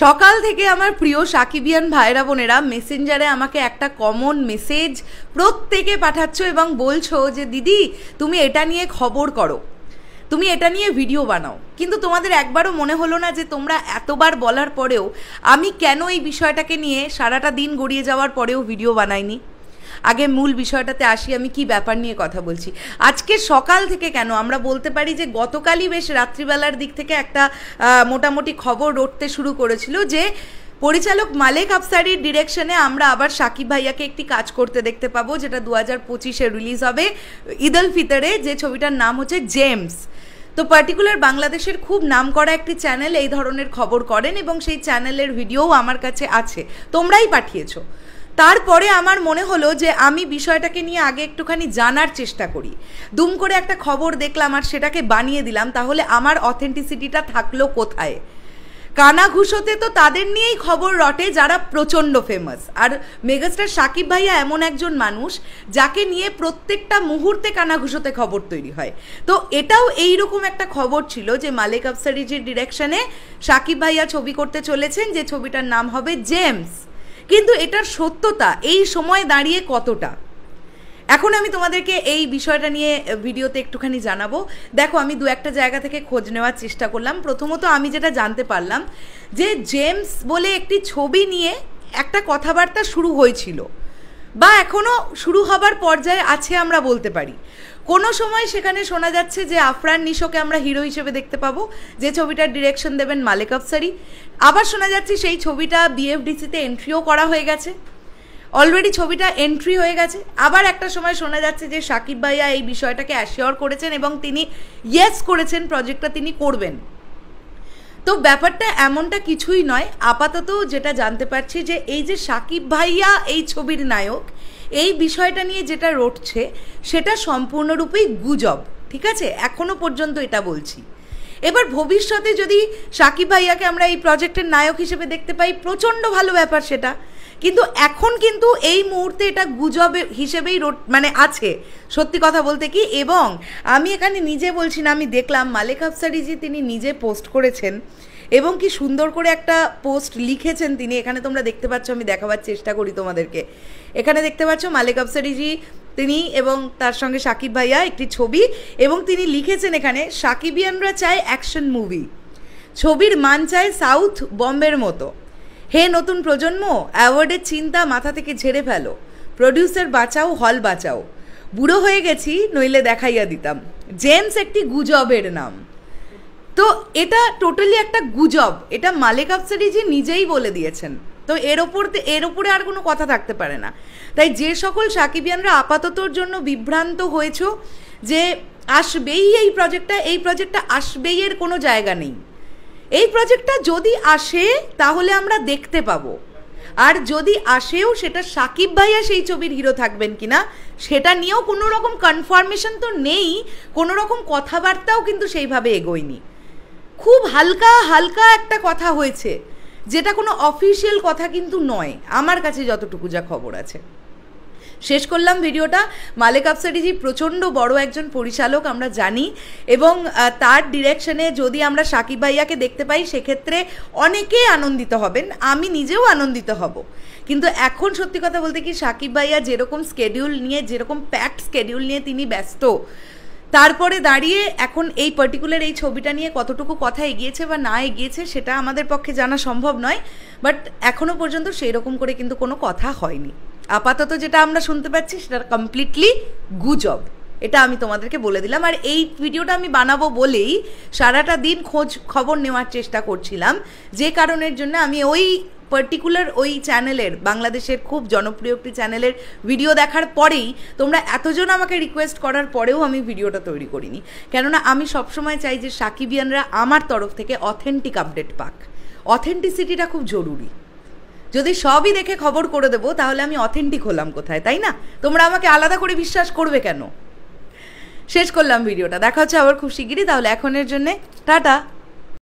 সকাল থেকে আমার প্রিয় সাকিবিয়ান ভাইরা বোনেরা মেসেঞ্জারে আমাকে একটা কমন মেসেজ প্রত্যেকে পাঠাচ্ছ এবং বলছো যে দিদি তুমি এটা নিয়ে খবর করো, তুমি এটা নিয়ে ভিডিও বানাও। কিন্তু তোমাদের একবারও মনে হলো না যে তোমরা এতবার বলার পরেও আমি কেন এই বিষয়টাকে নিয়ে সারাটা দিন গড়িয়ে যাওয়ার পরেও ভিডিও বানাইনি? আগে মূল বিষয়টাতে আসি, আমি কি ব্যাপার নিয়ে কথা বলছি। আজকে সকাল থেকে কেন, আমরা বলতে পারি যে গতকালই বেশ রাত্রিবেলার দিক থেকে একটা মোটামুটি খবর রটতে শুরু করেছিল যে পরিচালক মালেক আফসারির ডিরেকশনে আমরা আবার সাকিব ভাইয়াকে একটি কাজ করতে দেখতে পাবো, যেটা 2025-এ রিলিজ হবে ঈদ উল ফিতরে, যে ছবিটার নাম হচ্ছে জেমস। তো পার্টিকুলার বাংলাদেশের খুব নামকরা একটি চ্যানেল এই ধরনের খবর করেন এবং সেই চ্যানেলের ভিডিওও আমার কাছে আছে, তোমরাই পাঠিয়েছো। তারপরে আমার মনে হলো যে আমি বিষয়টাকে নিয়ে আগে একটুখানি জানার চেষ্টা করি। দুম করে একটা খবর দেখলাম আর সেটাকে বানিয়ে দিলাম, তাহলে আমার অথেন্টিসিটিটা থাকলো কোথায়? কানাঘুষোতে তো তাদের নিয়েই খবর রটে যারা প্রচণ্ড ফেমাস, আর মেগাস্টার সাকিব ভাইয়া এমন একজন মানুষ যাকে নিয়ে প্রত্যেকটা মুহূর্তে কানাঘুষোতে খবর তৈরি হয়। তো এটাও এইরকম একটা খবর ছিল যে মালেক আফসারিজির ডিরেকশনে সাকিব ভাইয়া ছবি করতে চলেছেন, যে ছবিটার নাম হবে জেমস। কিন্তু এটার সত্যতা এই সময় দাঁড়িয়ে কতটা, এখন আমি তোমাদেরকে এই বিষয়টা নিয়ে ভিডিওতে একটুখানি জানাবো। দেখো, আমি দু একটা জায়গা থেকে খোঁজ নেওয়ার চেষ্টা করলাম। প্রথমত আমি যেটা জানতে পারলাম যে জেমস বলে একটি ছবি নিয়ে একটা কথাবার্তা শুরু হয়েছিল, বা এখনও শুরু হবার পর্যায়ে আছে আমরা বলতে পারি। কোনো সময় সেখানে শোনা যাচ্ছে যে আফরান নিশোকে আমরা হিরো হিসেবে দেখতে পাবো, যে ছবিটার ডিরেকশন দেবেন মালেক আফসারি। আবার শোনা যাচ্ছে সেই ছবিটা বিএফডিসিতে এন্ট্রিও করা হয়ে গেছে, অলরেডি ছবিটা এন্ট্রি হয়ে গেছে। আবার একটা সময় শোনা যাচ্ছে যে সাকিব ভাইয়া এই বিষয়টাকে অ্যাসিওর করেছেন এবং তিনি ইয়েস করেছেন, প্রজেক্টটা তিনি করবেন। তো ব্যাপারটা এমনটা কিছুই নয়। আপাতত যেটা জানতে পারছি যে এই যে সাকিব ভাইয়া এই ছবির নায়ক, এই বিষয়টা নিয়ে যেটা রটছে সেটা সম্পূর্ণরূপেই গুজব, ঠিক আছে? এখনো পর্যন্ত এটা বলছি। এবার ভবিষ্যতে যদি সাকিব ভাইয়াকে আমরা এই প্রজেক্টের নায়ক হিসেবে দেখতে পাই, প্রচণ্ড ভালো ব্যাপার সেটা। কিন্তু এখন কিন্তু এই মুহূর্তে এটা গুজব হিসেবেই আছে, সত্যি কথা বলতে কি। এবং আমি এখানে নিজে বলছি না, আমি দেখলাম মালেক আফসারিজি তিনি নিজে পোস্ট করেছেন এবং কি সুন্দর করে একটা পোস্ট লিখেছেন তিনি। এখানে তোমরা দেখতে পাচ্ছ, আমি দেখাবার চেষ্টা করি তোমাদেরকে। এখানে দেখতে পাচ্ছ মালেক আফসারিজি তিনি এবং তার সঙ্গে সাকিব ভাইয়া একটি ছবি, এবং তিনি লিখেছেন এখানে সাকিবিয়ানরা চায় অ্যাকশন মুভি, ছবির মান চায় সাউথ বম্বের মতো। হে নতুন প্রজন্ম, অ্যাওয়ার্ডের চিন্তা মাথা থেকে ঝেড়ে ফেলো, প্রডিউসার বাঁচাও, হল বাঁচাও, বুড়ো হয়ে গেছি নইলে দেখাইয়া দিতাম। জেমস একটি গুজবের নাম। তো এটা টোটালি একটা গুজব, এটা মালেক আফসারিজি নিজেই বলে দিয়েছেন। তো এর ওপরে আর কোনো কথা থাকতে পারে না। তাই যে সকল সাকিবিয়ানরা আপাততর জন্য বিভ্রান্ত হয়েছ যে আসবেই এই প্রজেক্টটা আসবেই এর কোনো জায়গা নেই। এই প্রজেক্টটা যদি আসে তাহলে আমরা দেখতে পাবো, আর যদি আসেও সেটা সাকিব ভাইয়া সেই ছবির হিরো থাকবেন কিনা সেটা নিয়েও কোনো রকম কনফার্মেশন তো নেই, কোনো রকম কথাবার্তাও কিন্তু সেইভাবে এগোয়নি। খুব হালকা হালকা একটা কথা হয়েছে, যেটা কোনো অফিসিয়াল কথা কিন্তু নয় আমার কাছে যতটুকু যা খবর আছে। শেষ করলাম ভিডিওটা। মালেক আফসারিজি প্রচণ্ড বড় একজন পরিচালক আমরা জানি, এবং তার ডিরেকশনে যদি আমরা সাকিব ভাইয়াকে দেখতে পাই সেক্ষেত্রে অনেকেই আনন্দিত হবেন, আমি নিজেও আনন্দিত হব। কিন্তু এখন সত্যি কথা বলতে কি, সাকিব ভাইয়া যেরকম স্কেডিউল নিয়ে, যেরকম প্যাকড স্কেডিউল নিয়ে তিনি ব্যস্ত, তারপরে দাঁড়িয়ে এখন এই পার্টিকুলার এই ছবিটা নিয়ে কতটুকু কথা এগিয়েছে বা না এগিয়েছে সেটা আমাদের পক্ষে জানা সম্ভব নয়। বাট এখনও পর্যন্ত সেই রকম করে কিন্তু কোনো কথা হয়নি। আপাতত যেটা আমরা শুনতে পাচ্ছি সেটা কমপ্লিটলি গুজব, এটা আমি তোমাদেরকে বলে দিলাম। আর এই ভিডিওটা আমি বানাবো বলেই সারাটা দিন খোঁজ খবর নেওয়ার চেষ্টা করছিলাম, যে কারণের জন্য আমি ওই পার্টিকুলার ওই চ্যানেলের, বাংলাদেশের খুব জনপ্রিয় একটি চ্যানেলের ভিডিও দেখার পরেই, তোমরা এতজন আমাকে রিকোয়েস্ট করার পরেও আমি ভিডিওটা তৈরি করিনি। কেননা আমি সবসময় চাই যে সাকিবিয়ানরা আমার তরফ থেকে অথেন্টিক আপডেট পাক। অথেন্টিসিটিটা খুব জরুরি। যদি সবই দেখে খবর করে দেবো তাহলে আমি অথেন্টিক হলাম কোথায়, তাই না? তোমরা আমাকে আলাদা করে বিশ্বাস করবে কেন? শেষ করলাম ভিডিওটা, দেখা হচ্ছে আবার খুব শিগগিরই। তাহলে এখনের জন্যে টাটা।